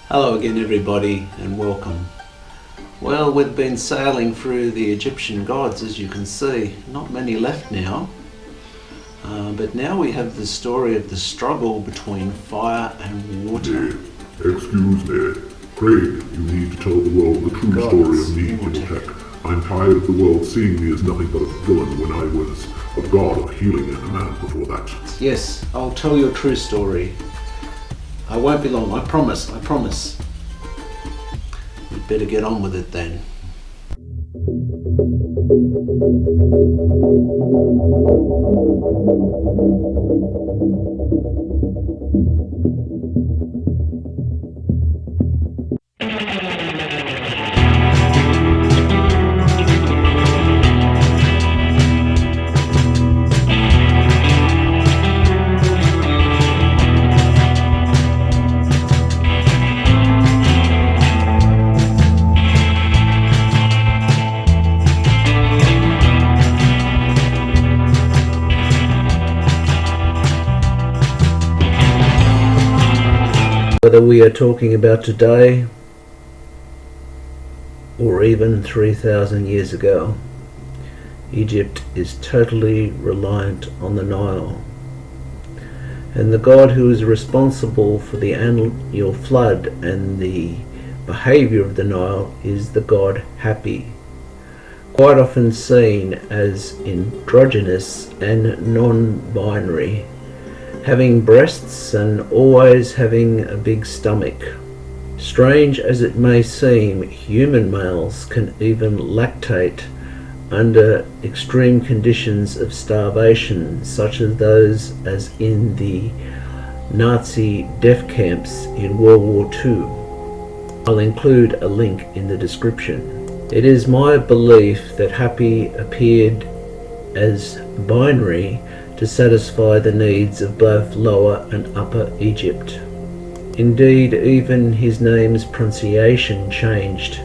Hello again everybody and welcome. Well, we've been sailing through the Egyptian gods, as you can see. Not many left now, but now we have the story of the struggle between fire and water. Excuse me. Craig, you need to tell the world the true story of me, Imhotep. I'm tired of the world seeing me as nothing but a villain when I was a god of healing and a man before that. Yes, I'll tell your true story. I won't be long, I promise. We'd better get on with it then. Whether we are talking about today or even 3,000 years ago, Egypt is totally reliant on the Nile. And the god who is responsible for the annual flood and the behavior of the Nile is the God Hapy, quite often seen as androgynous and non-binary, having breasts and always having a big stomach. Strange as it may seem, human males can even lactate under extreme conditions of starvation, such as those as in the Nazi death camps in World War II. I'll include a link in the description. It is my belief that Hapy appeared as binary to satisfy the needs of both Lower and Upper Egypt. Indeed, even his name's pronunciation changed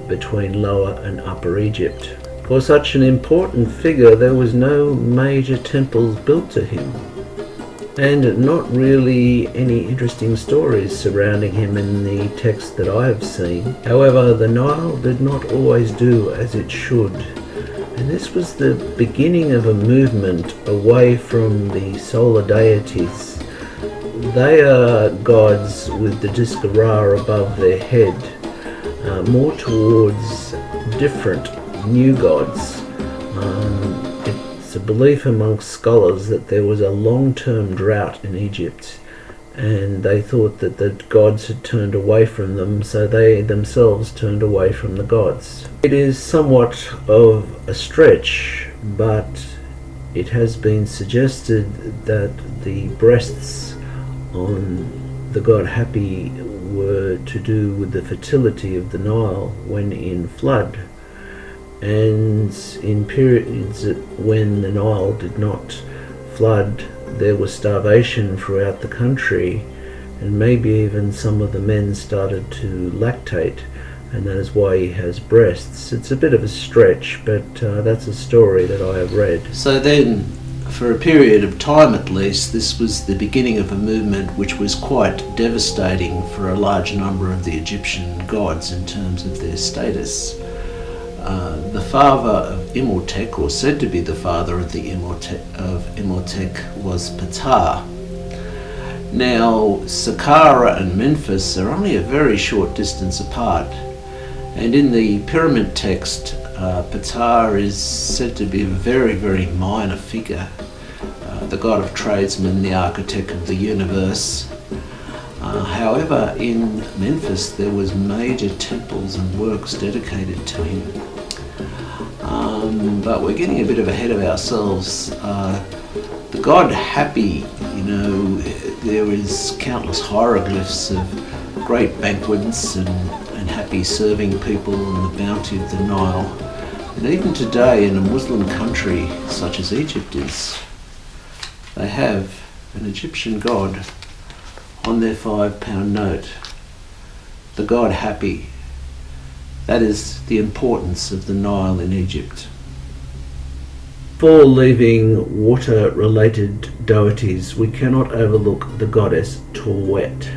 between Lower and Upper Egypt. For such an important figure, there was no major temples built to him, and not really any interesting stories surrounding him in the text that I have seen. However, the Nile did not always do as it should. And this was the beginning of a movement away from the solar deities. They are gods with the disk of Ra above their head, more towards different new gods. It's a belief amongst scholars that there was a long-term drought in Egypt, and they thought that the gods had turned away from them, so they themselves turned away from the gods. It is somewhat of a stretch, but it has been suggested that the breasts on the God Hapy were to do with the fertility of the Nile when in flood, and in periods when the Nile did not flood, there was starvation throughout the country, and maybe even some of the men started to lactate, and that is why he has breasts. It's a bit of a stretch, but that's a story that I have read. So then, for a period of time at least, this was the beginning of a movement which was quite devastating for a large number of the Egyptian gods in terms of their status. The father of Imhotep, or said to be the father of the Imhotep, was Ptah. Now, Saqqara and Memphis are only a very short distance apart, and in the pyramid text, Ptah is said to be a very, very minor figure, the god of tradesmen, the architect of the universe. However, in Memphis there was major temples and works dedicated to him. But we're getting a bit of ahead of ourselves. The God Hapy, there is countless hieroglyphs of great banquets and Hapy serving people and the bounty of the Nile. And even today in a Muslim country such as Egypt is, they have an Egyptian god on their £5 note, the God Hapy. That is the importance of the Nile in Egypt. Before leaving water-related deities, we cannot overlook the goddess Tawaret,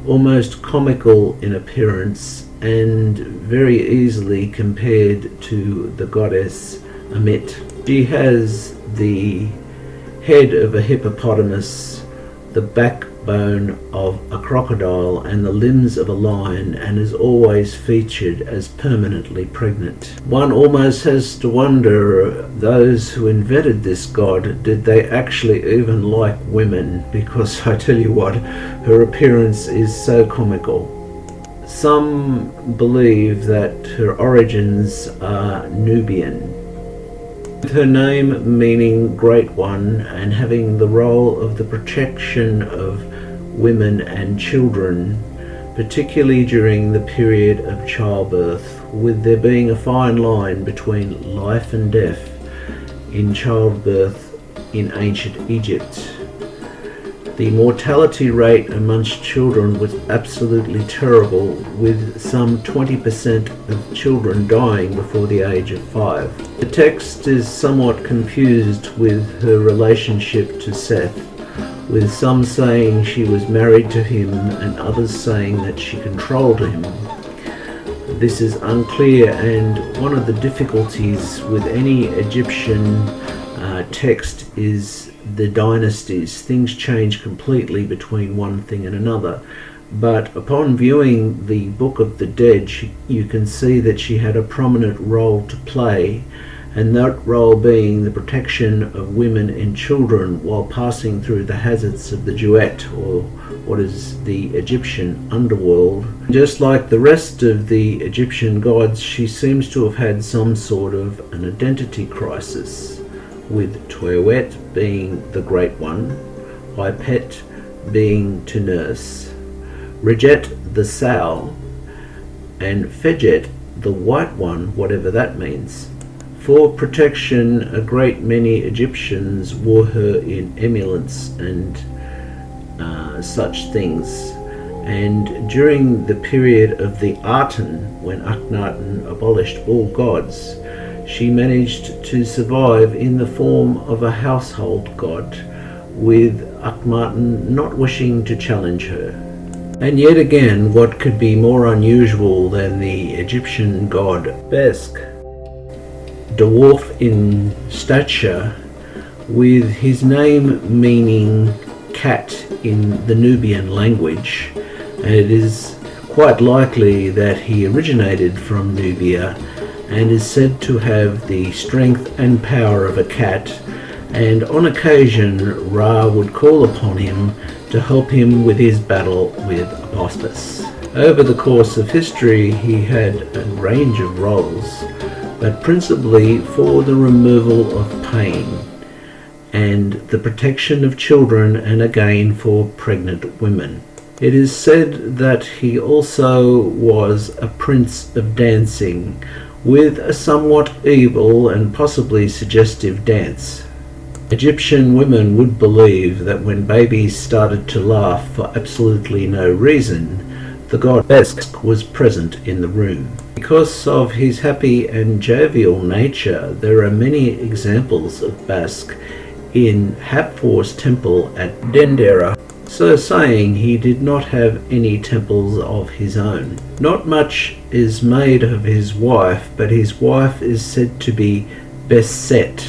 almost comical in appearance and very easily compared to the goddess Ammit. She has the head of a hippopotamus, the backbone of a crocodile, and the limbs of a lion, and is always featured as permanently pregnant. One almost has to wonder, those who invented this god, did they actually even like women? Because I tell you what, her appearance is so comical. Some believe that her origins are Nubian, with her name meaning Great One and having the role of the protection of women and children, particularly during the period of childbirth, with there being a fine line between life and death in childbirth in ancient Egypt. The mortality rate amongst children was absolutely terrible, with some 20% of children dying before the age of 5. The text is somewhat confused with her relationship to Seth, with some saying she was married to him and others saying that she controlled him. This is unclear, and one of the difficulties with any Egyptian text is the dynasties. Things change completely between one thing and another. But upon viewing the Book of the Dead, you can see that she had a prominent role to play, and that role being the protection of women and children while passing through the hazards of the drought, or what is the Egyptian underworld. Just like the rest of the Egyptian gods, she seems to have had some sort of an identity crisis, with Tawaret being the Great One, Ipet being to nurse, Rejet the sow, and Fejet the White One, whatever that means. For protection, a great many Egyptians wore her in amulets and such things. And during the period of the Aten, when Akhenaten abolished all gods, she managed to survive in the form of a household god, with Akhenaten not wishing to challenge her. And yet again, what could be more unusual than the Egyptian god Beset, dwarf in stature, with his name meaning cat in the Nubian language, and it is quite likely that he originated from Nubia and is said to have the strength and power of a cat, and on occasion Ra would call upon him to help him with his battle with Apostus. Over the course of history he had a range of roles, but principally for the removal of pain and the protection of children, and again for pregnant women. It is said that he also was a prince of dancing, with a somewhat evil and possibly suggestive dance. Egyptian women would believe that when babies started to laugh for absolutely no reason, the god Beset was present in the room. Because of his happy and jovial nature, there are many examples of Beset in Hathor's temple at Dendera, so saying he did not have any temples of his own. Not much is made of his wife, but his wife is said to be Beset,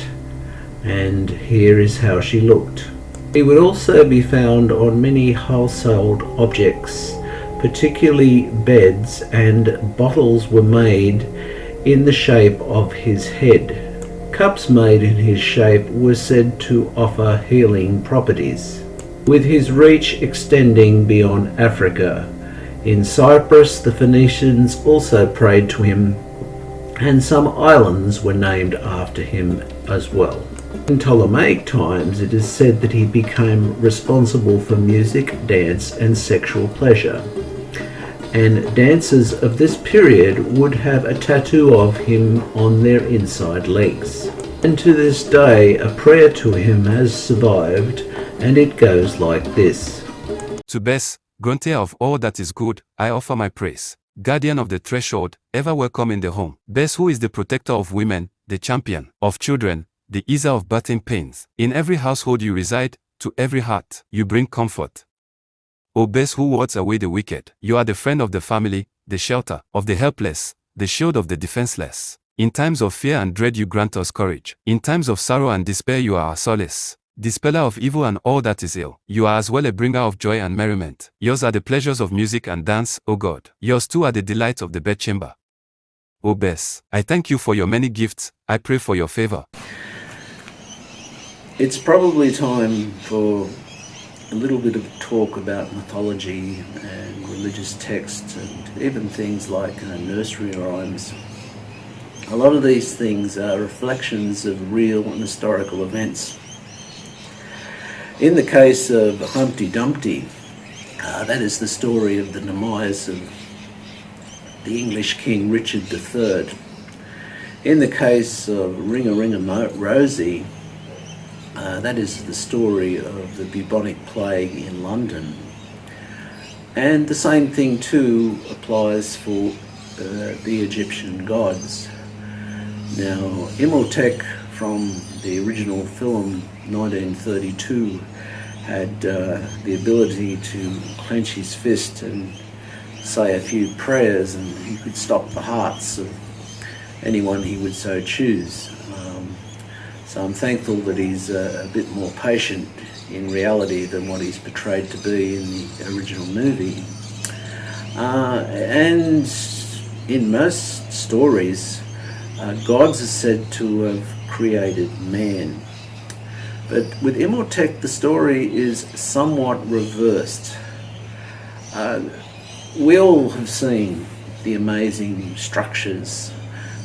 and here is how she looked. He would also be found on many household objects, particularly beds, and bottles were made in the shape of his head. Cups made in his shape were said to offer healing properties, with his reach extending beyond Africa. In Cyprus, the Phoenicians also prayed to him, and some islands were named after him as well. In Ptolemaic times, it is said that he became responsible for music, dance, and sexual pleasure, and dancers of this period would have a tattoo of him on their inside legs. And to this day, a prayer to him has survived, and it goes like this. To Beset, granter of all that is good, I offer my praise. Guardian of the threshold, ever welcome in the home. Beset, who is the protector of women, the champion of children, the easer of birthing pains. In every household you reside, to every heart you bring comfort. O Bes who wards away the wicked, you are the friend of the family, the shelter of the helpless, the shield of the defenseless. In times of fear and dread you grant us courage. In times of sorrow and despair you are our solace. Dispeller of evil and all that is ill, you are as well a bringer of joy and merriment. Yours are the pleasures of music and dance, O God. Yours too are the delights of the bedchamber. O Bes, I thank you for your many gifts, I pray for your favor. It's probably time for a little bit of talk about mythology and religious texts and even things like nursery rhymes. A lot of these things are reflections of real and historical events. In the case of Humpty Dumpty, that is the story of the demise of the English King Richard III. In the case of Ring-a-Ring-a Rosie, that is the story of the bubonic plague in London. And the same thing too applies for the Egyptian gods. Now, Imhotep from the original film 1932 had the ability to clench his fist and say a few prayers, and he could stop the hearts of anyone he would so choose. So I'm thankful that he's a bit more patient in reality than what he's portrayed to be in the original movie. And in most stories, gods are said to have created man. But with Imhotep, the story is somewhat reversed. We all have seen the amazing structures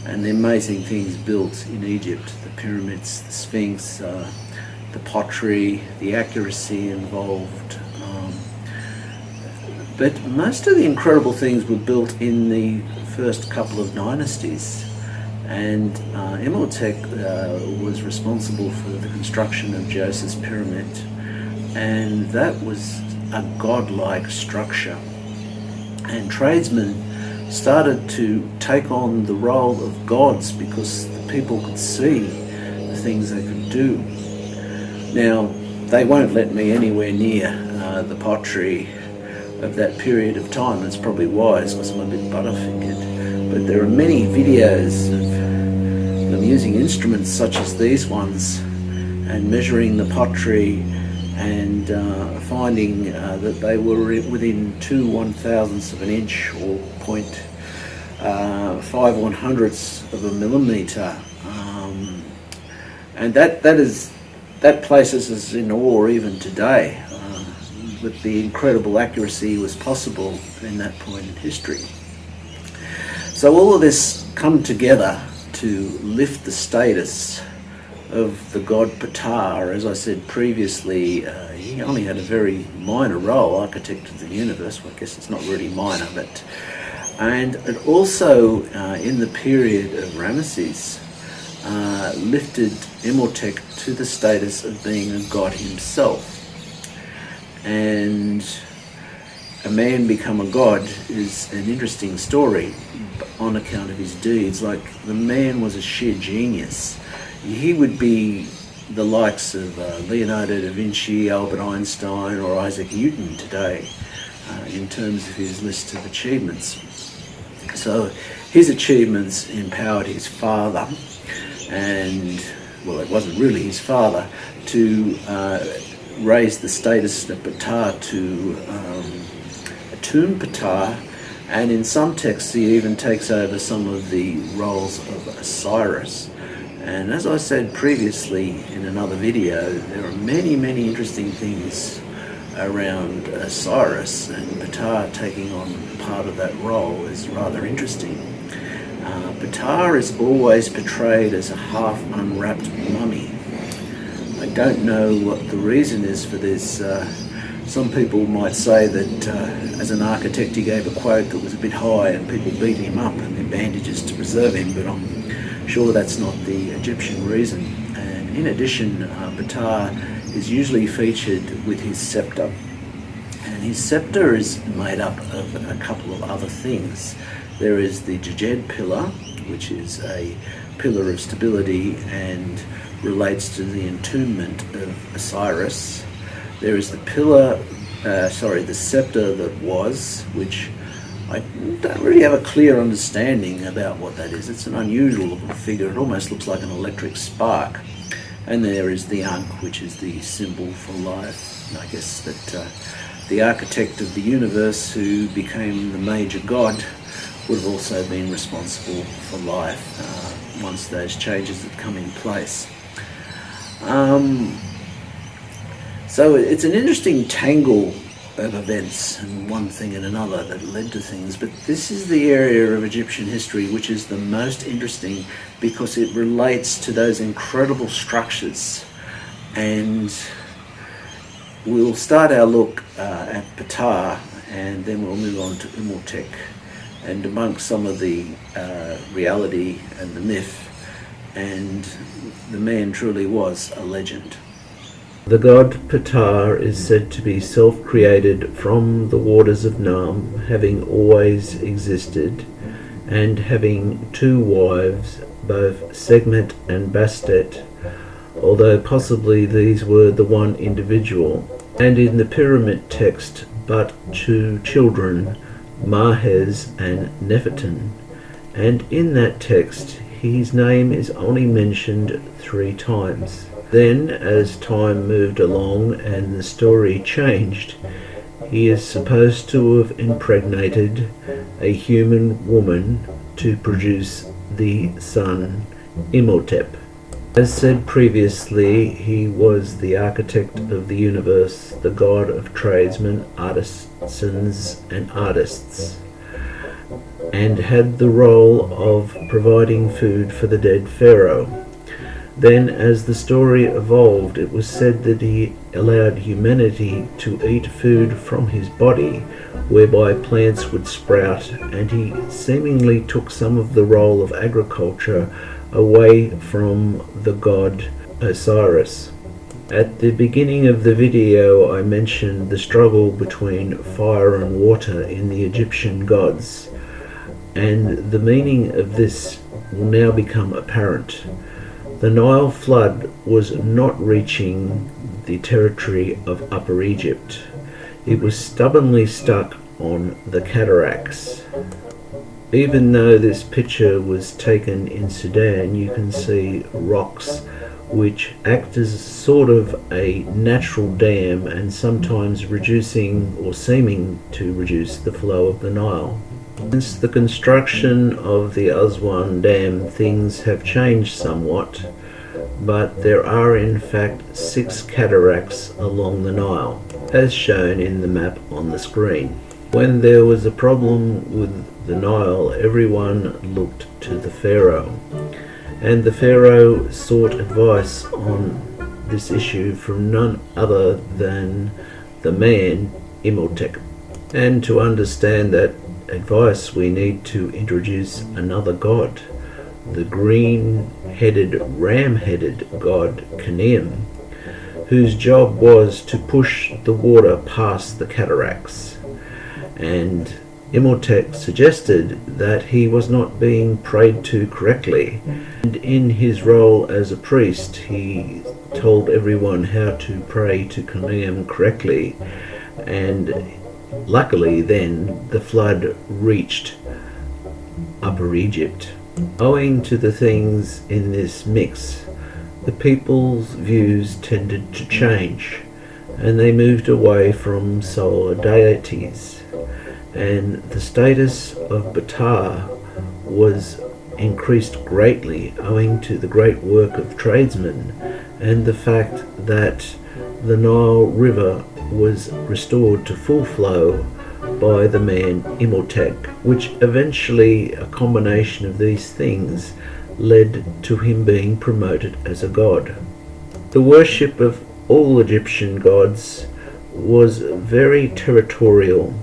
and the amazing things built in Egypt, the pyramids, the Sphinx, the pottery, the accuracy involved. But most of the incredible things were built in the first couple of dynasties. And Imhotep was responsible for the construction of Joseph's pyramid, and that was a godlike structure. And tradesmen started to take on the role of gods because the people could see the things they could do. Now, they won't let me anywhere near the pottery of that period of time. It's probably wise because I'm a bit butterfingered. But there are many videos of them using instruments such as these ones and measuring the pottery and finding that they were within 2/1000ths of an inch or 0.5/100ths of a millimetre. And that places us in awe even today, with the incredible accuracy was possible in that point in history. So all of this come together to lift the status of the god Ptah. As I said previously, he only had a very minor role, architect of the universe. Well, I guess it's not really minor, but and it also in the period of Ramesses lifted Imhotep to the status of being a god himself. And a man become a god is an interesting story on account of his deeds. Like, the man was a sheer genius. He would be the likes of Leonardo da Vinci, Albert Einstein, or Isaac Newton today in terms of his list of achievements. So his achievements empowered his father, and, well, it wasn't really his father, to raise the status of Ptah to Tomb Ptah, and in some texts he even takes over some of the roles of Osiris. And as I said previously in another video, there are many, many interesting things around Osiris, and Ptah taking on part of that role is rather interesting. Ptah is always portrayed as a half unwrapped mummy. I don't know what the reason is for this. Some people might say that as an architect he gave a quote that was a bit high and people beat him up and their bandages to preserve him, but I'm sure that's not the Egyptian reason. And in addition, Ptah is usually featured with his scepter. And his scepter is made up of a couple of other things. There is the Djed pillar, which is a pillar of stability and relates to the entombment of Osiris. There is the pillar the scepter that was, which I don't really have a clear understanding about what that is. It's an unusual looking figure. It almost looks like an electric spark. And there is the Ankh, which is the symbol for life. And I guess that the architect of the universe, who became the major god, would have also been responsible for life once those changes had come in place. So it's an interesting tangle of events and one thing and another that led to things, but this is the area of Egyptian history which is the most interesting because it relates to those incredible structures. And we'll start our look at Ptah, and then we'll move on to Imhotep and debunk some of the reality and the myth. And the man truly was a legend. The god Ptah is said to be self-created from the waters of Nile, having always existed, and having two wives, both Segmet and Beset, although possibly these were the one individual, and in the pyramid text but two children, Mahes and Nefertin, and in that text his name is only mentioned 3 times. Then, as time moved along and the story changed, he is supposed to have impregnated a human woman to produce the son Imhotep. As said previously, he was the architect of the universe, the god of tradesmen, artisans and artists, and had the role of providing food for the dead pharaoh. Then, as the story evolved, it was said that he allowed humanity to eat food from his body, whereby plants would sprout, and he seemingly took some of the role of agriculture away from the god Osiris. At the beginning of the video, I mentioned the struggle between fire and water in the Egyptian gods, and the meaning of this will now become apparent. The Nile flood was not reaching the territory of Upper Egypt. It was stubbornly stuck on the cataracts. Even though this picture was taken in Sudan, you can see rocks which act as sort of a natural dam and sometimes reducing or seeming to reduce the flow of the Nile. Since the construction of the Aswan Dam, things have changed somewhat, but there are in fact 6 cataracts along the Nile, as shown in the map on the screen. When there was a problem with the Nile, everyone looked to the pharaoh, and the pharaoh sought advice on this issue from none other than the man Imhotep. And to understand that advice, we need to introduce another god, the green-headed, ram-headed god Khnum, whose job was to push the water past the cataracts. And Imhotep suggested that he was not being prayed to correctly, and in his role as a priest he told everyone how to pray to Khnum correctly, and luckily then the flood reached Upper Egypt. Owing to the things in this mix, the people's views tended to change, and they moved away from solar deities, and the status of Ptah was increased greatly owing to the great work of tradesmen and the fact that the Nile River was restored to full flow by the man Imhotep, which eventually, a combination of these things, led to him being promoted as a god. The worship of all Egyptian gods was very territorial,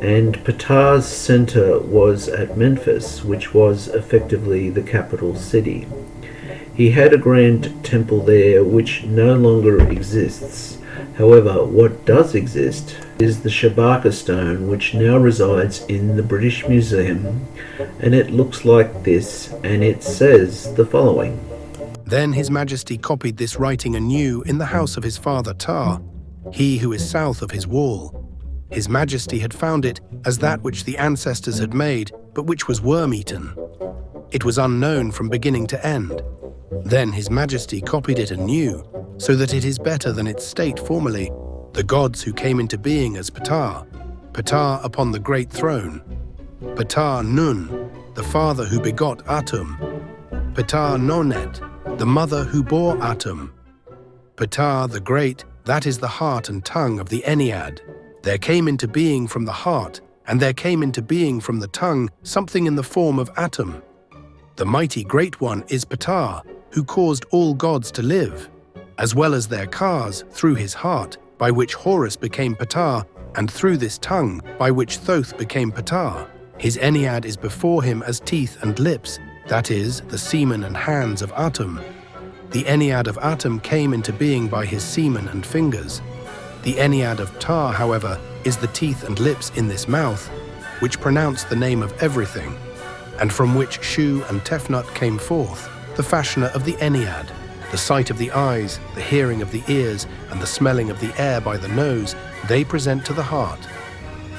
and Ptah's center was at Memphis, which was effectively the capital city. He had a grand temple there which no longer exists. However, what does exist is the Chewbacca stone, which now resides in the British Museum, and it looks like this, and it says the following. Then His Majesty copied this writing anew in the house of his father Ptah, he who is south of his wall. His Majesty had found it as that which the ancestors had made, but which was worm-eaten. It was unknown from beginning to end. Then His Majesty copied it anew, so that it is better than its state formerly, the gods who came into being as Ptah, Ptah upon the great throne, Ptah Nun, the father who begot Atum, Ptah Nonet, the mother who bore Atum, Ptah the great, that is the heart and tongue of the Ennead. There came into being from the heart, and there came into being from the tongue something in the form of Atum. The mighty great one is Ptah, who caused all gods to live, as well as their cars through his heart, by which Horus became Ptah, and through this tongue, by which Thoth became Ptah. His Ennead is before him as teeth and lips, that is, the semen and hands of Atum. The Ennead of Atum came into being by his semen and fingers. The Ennead of Ptah, however, is the teeth and lips in this mouth, which pronounce the name of everything, and from which Shu and Tefnut came forth, the fashioner of the Ennead. The sight of the eyes, the hearing of the ears, and the smelling of the air by the nose, they present to the heart.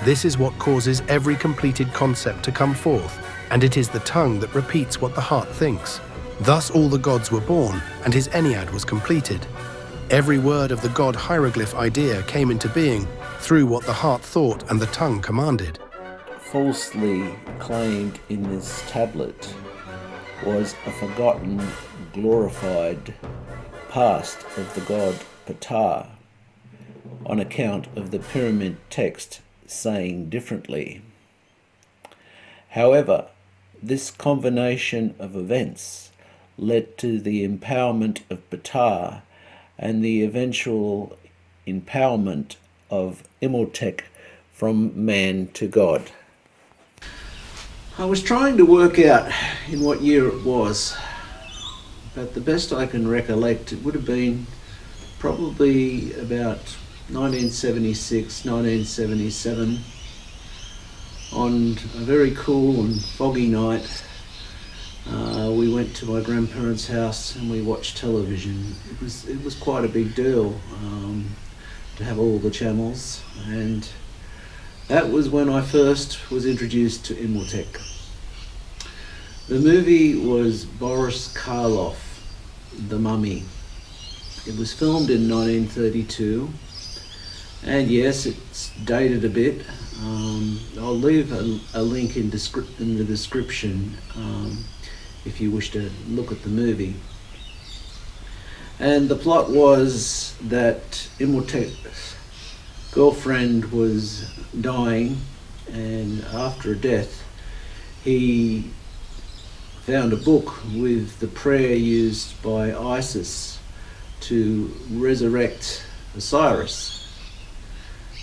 This is what causes every completed concept to come forth, and it is the tongue that repeats what the heart thinks. Thus all the gods were born, and his Ennead was completed. Every word of the god hieroglyph idea came into being through what the heart thought and the tongue commanded. Falsely claimed in this tablet was a forgotten, glorified past of the god Ptah, on account of the pyramid text saying differently. However, this combination of events led to the empowerment of Ptah and the eventual empowerment of Imhotep from man to God. I was trying to work out in what year it was, but the best I can recollect, it would have been probably about 1976, 1977, on a very cool and foggy night. We went to my grandparents' house and we watched television. It was quite a big deal to have all the channels, and that was when I first was introduced to Imhotep. The movie was Boris Karloff, The Mummy. It was filmed in 1932, and yes, it's dated a bit. I'll leave a link in the description if you wish to look at the movie. And the plot was that Imhotep's girlfriend was dying, and after a death he found a book with the prayer used by Isis to resurrect Osiris.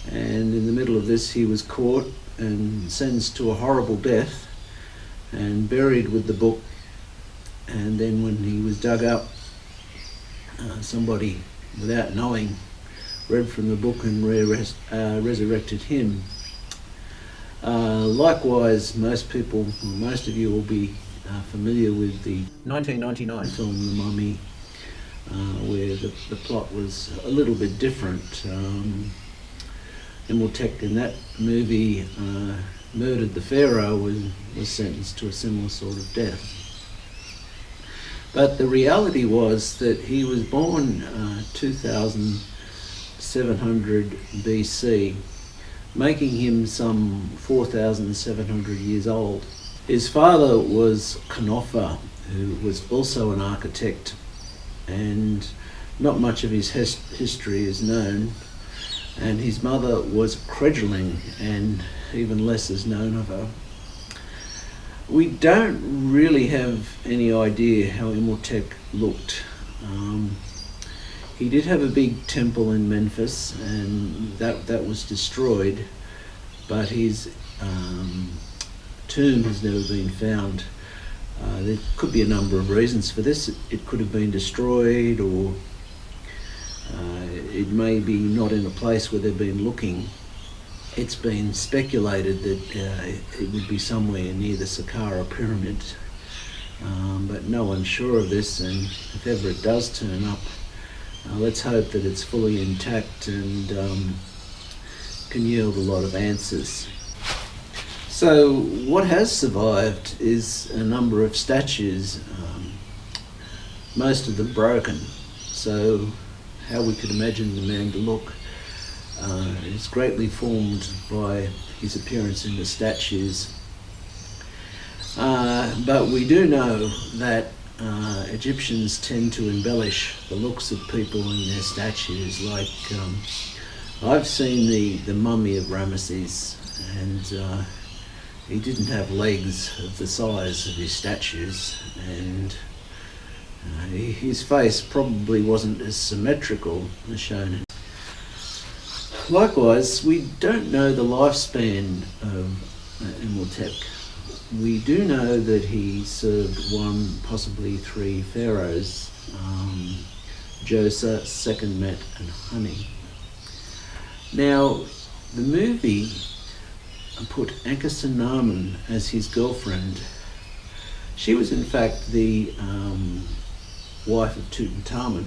And in the middle of this he was caught and sentenced to a horrible death and buried with the book. And then when he was dug up, somebody, without knowing, read from the book and resurrected him. Likewise, most of you will be familiar with the 1999 film The Mummy, where the plot was a little bit different. Imhotep in that movie murdered the pharaoh and was sentenced to a similar sort of death. But the reality was that he was born 2700 BC, making him some 4,700 years old. His father was Khnum, who was also an architect, and not much of his history is known. And his mother was Creduling, and even less is known of her. We don't really have any idea how Imhotep looked. He did have a big temple in Memphis, and that was destroyed, but his tomb has never been found. There could be a number of reasons for this. It could have been destroyed, or it may be not in a place where they've been looking. It's been speculated that it would be somewhere near the Saqqara pyramid, but no one's sure of this, and if ever it does turn up, Let's hope that it's fully intact and can yield a lot of answers. So what has survived is a number of statues, most of them broken. So how we could imagine the man to look is greatly formed by his appearance in the statues. But we do know that Egyptians tend to embellish the looks of people in their statues. Like I've seen the mummy of Ramesses, and he didn't have legs of the size of his statues, and his face probably wasn't as symmetrical as shown. Likewise, we don't know the lifespan of Imhotep. We do know that he served one, possibly three pharaohs, Djoser, Sekhmet and Honey. Now, the movie put Ankhesenamun as his girlfriend. She was in fact the wife of Tutankhamun.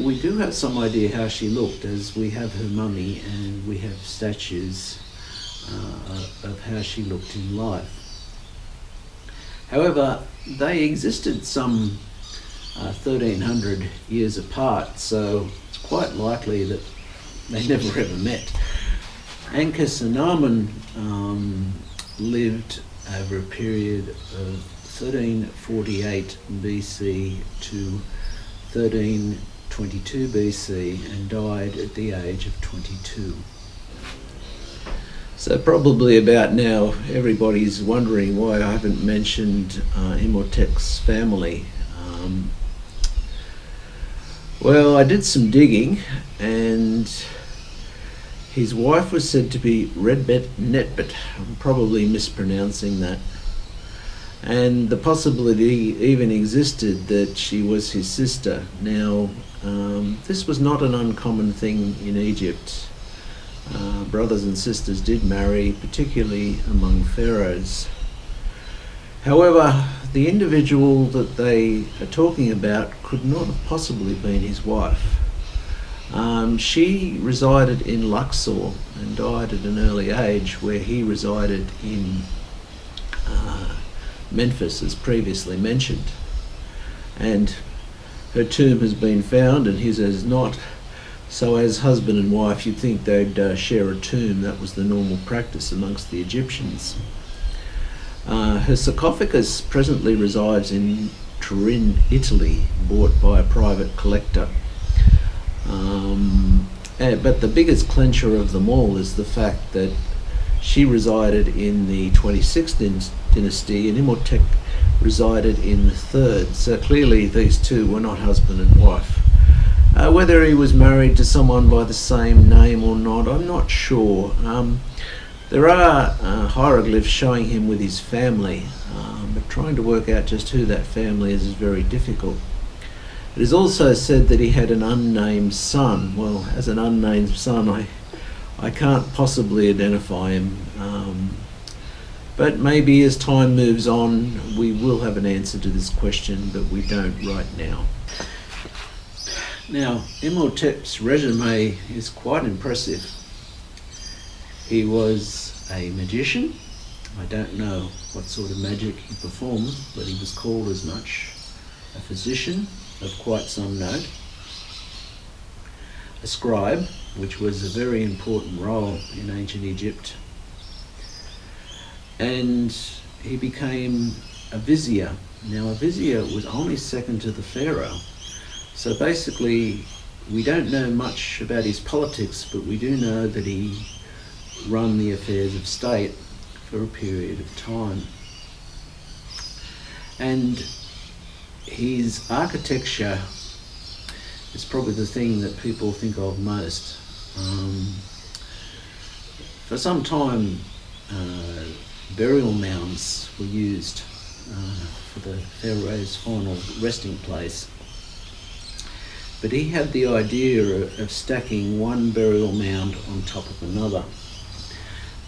We do have some idea how she looked, as we have her mummy and we have statues of how she looked in life. However, they existed some 1300 years apart, so it's quite likely that they never ever met. Ankhesenamun lived over a period of 1348 BC to 1322 BC and died at the age of 22. So probably about now everybody's wondering why I haven't mentioned Imhotep's family. Well, I did some digging, and his wife was said to be Redbet Netbet. I'm probably mispronouncing that. And the possibility even existed that she was his sister. Now, this was not an uncommon thing in Egypt. Brothers and sisters did marry, particularly among pharaohs. However, the individual that they are talking about could not have possibly been his wife. She resided in Luxor and died at an early age, where he resided in Memphis, as previously mentioned. And her tomb has been found and his has not. So as husband and wife, you'd think they'd share a tomb. That was the normal practice amongst the Egyptians. Her sarcophagus presently resides in Turin, Italy, bought by a private collector. But the biggest clincher of them all is the fact that she resided in the 26th dynasty and Imhotep resided in the 3rd. So clearly these two were not husband and wife. Whether he was married to someone by the same name or not, I'm not sure. There are hieroglyphs showing him with his family, but trying to work out just who that family is very difficult. It is also said that he had an unnamed son. Well, as an unnamed son, I can't possibly identify him. But maybe as time moves on, we will have an answer to this question, but we don't right now. Now, Imhotep's resume is quite impressive. He was a magician. I don't know what sort of magic he performed, but he was called as much. A physician of quite some note. A scribe, which was a very important role in ancient Egypt. And he became a vizier. Now, a vizier was only second to the pharaoh. So basically, we don't know much about his politics, but we do know that he run the affairs of state for a period of time. And his architecture is probably the thing that people think of most. For some time, burial mounds were used for the pharaoh's final resting place. But he had the idea of stacking one burial mound on top of another.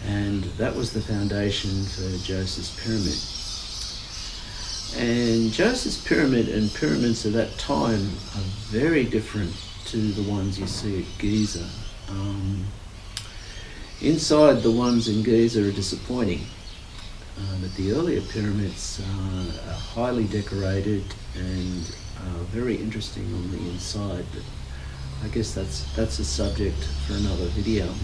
And that was the foundation for Djoser's pyramid. And Joseph's pyramid and pyramids of that time are very different to the ones you see at Giza. Inside, the ones in Giza are disappointing, but the earlier pyramids are highly decorated and very interesting on the inside. But I guess that's a subject for another video.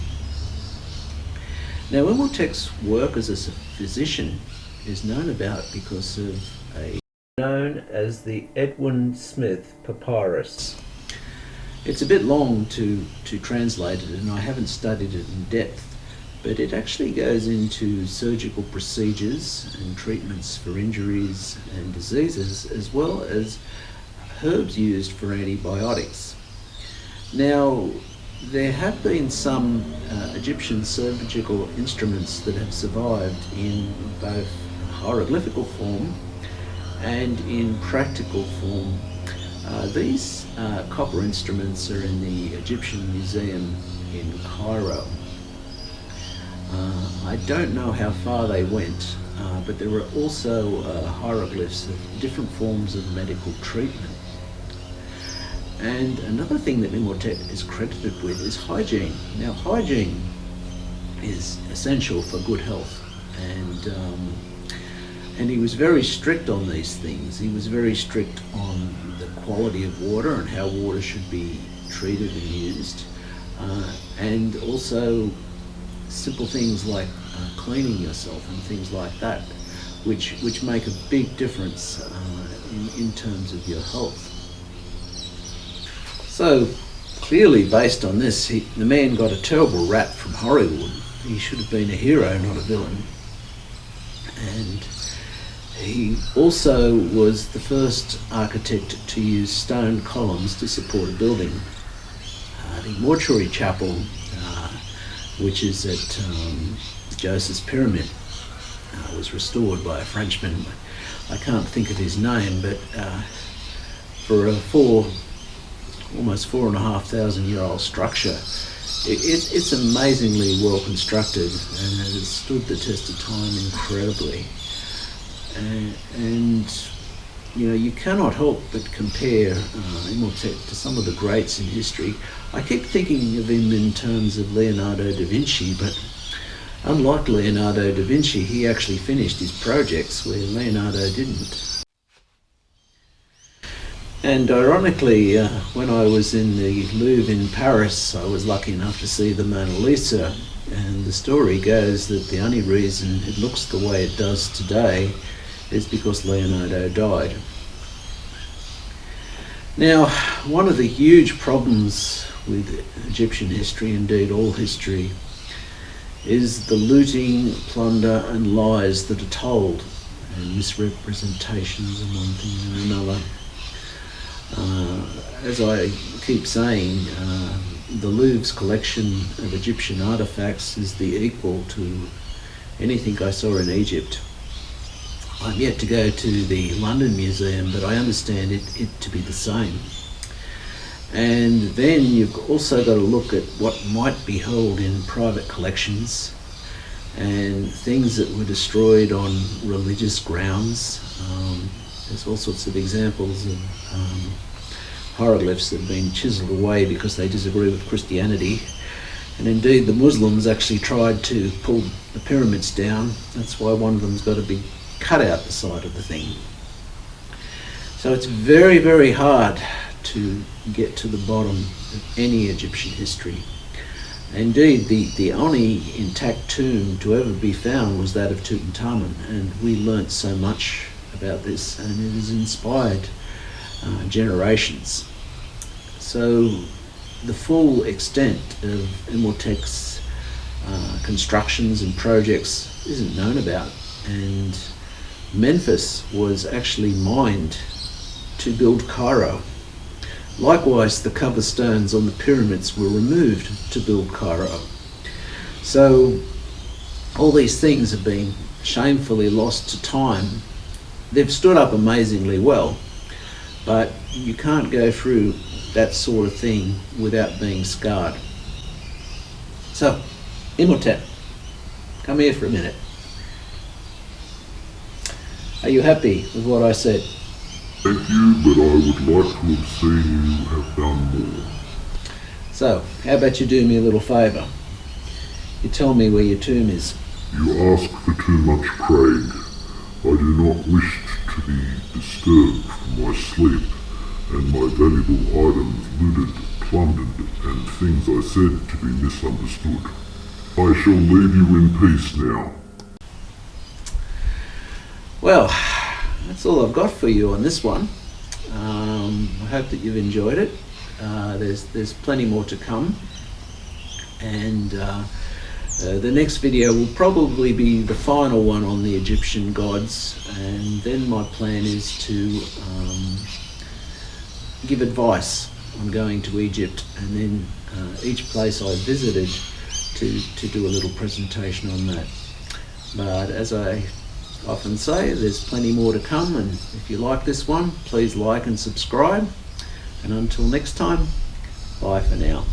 Now, Imhotep's work as a physician is known about because of known as the Edmund Smith Papyrus. It's a bit long to translate it, and I haven't studied it in depth, but it actually goes into surgical procedures and treatments for injuries and diseases, as well as herbs used for antibiotics. Now, there have been some Egyptian surgical instruments that have survived in both hieroglyphical form and in practical form. These copper instruments are in the Egyptian Museum in Cairo. I don't know how far they went, but there were also hieroglyphs of different forms of medical treatment. And another thing that Imhotep is credited with is hygiene. Now, hygiene is essential for good health, and he was very strict on these things. He was very strict on the quality of water and how water should be treated and used, and also simple things like cleaning yourself and things like that, which make a big difference in terms of your health. So clearly, based on this, the man got a terrible rap from Hollywood. He should have been a hero, not a villain. And he also was the first architect to use stone columns to support a building. The mortuary chapel, which is at Joseph's pyramid, was restored by a Frenchman. I can't think of his name, but for a almost 4,500-year-old structure, it's amazingly well constructed, and it has stood the test of time incredibly. And you know, you cannot help but compare Imhotep to some of the greats in history. I keep thinking of him in terms of Leonardo da Vinci, but unlike Leonardo da Vinci, he actually finished his projects where Leonardo didn't. And ironically, when I was in the Louvre in Paris, I was lucky enough to see the Mona Lisa, and the story goes that the only reason it looks the way it does today is because Leonardo died. Now, one of the huge problems with Egyptian history, indeed all history, is the looting, plunder and lies that are told, and misrepresentations and one thing and another. As I keep saying, the Louvre's collection of Egyptian artifacts is the equal to anything I saw in Egypt. I'm yet to go to the London Museum, but I understand it to be the same. And then you've also got to look at what might be held in private collections and things that were destroyed on religious grounds. There's all sorts of examples of hieroglyphs that have been chiseled away because they disagree with Christianity. And indeed, the Muslims actually tried to pull the pyramids down. That's why one of them's got a big cut out the side of the thing. So it's very, very hard to get to the bottom of any Egyptian history. Indeed, the only intact tomb to ever be found was that of Tutankhamun, and we learnt so much about this, and it has inspired generations. So the full extent of Imhotep's constructions and projects isn't known about, and Memphis was actually mined to build Cairo. Likewise, the cover stones on the pyramids were removed to build Cairo. So all these things have been shamefully lost to time. They've stood up amazingly well, but you can't go through that sort of thing without being scarred. So, Imhotep, come here for a minute. Are you happy with what I said? Thank you, but I would like to have seen you have done more. So, how about you do me a little favour? You tell me where your tomb is. You ask for too much, Craig. I do not wish to be disturbed from my sleep, and my valuable items looted, plundered, and things I said to be misunderstood. I shall leave you in peace now. Well, that's all I've got for you on this one. I hope that you've enjoyed it. There's plenty more to come, and the next video will probably be the final one on the Egyptian gods, and then my plan is to give advice on going to Egypt, and then each place I visited to do a little presentation on that. But as I often say, there's plenty more to come, and if you like this one, please like and subscribe, and until next time, bye for now.